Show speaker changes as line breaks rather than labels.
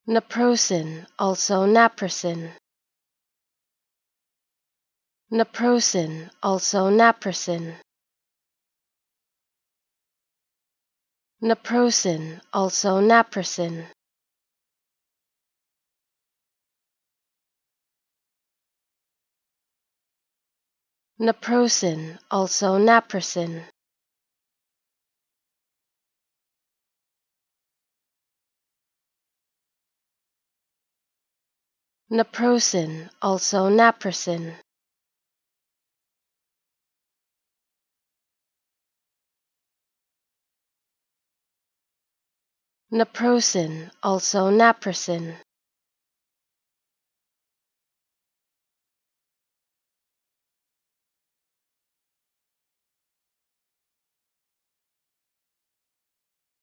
Naprosyn, also naprosyn. Naprosyn, also naprosyn. Naprosyn, also naprosyn. Naprosyn, also naprosyn. Naprosyn, also naprosyn. Naprosyn, also naprosyn.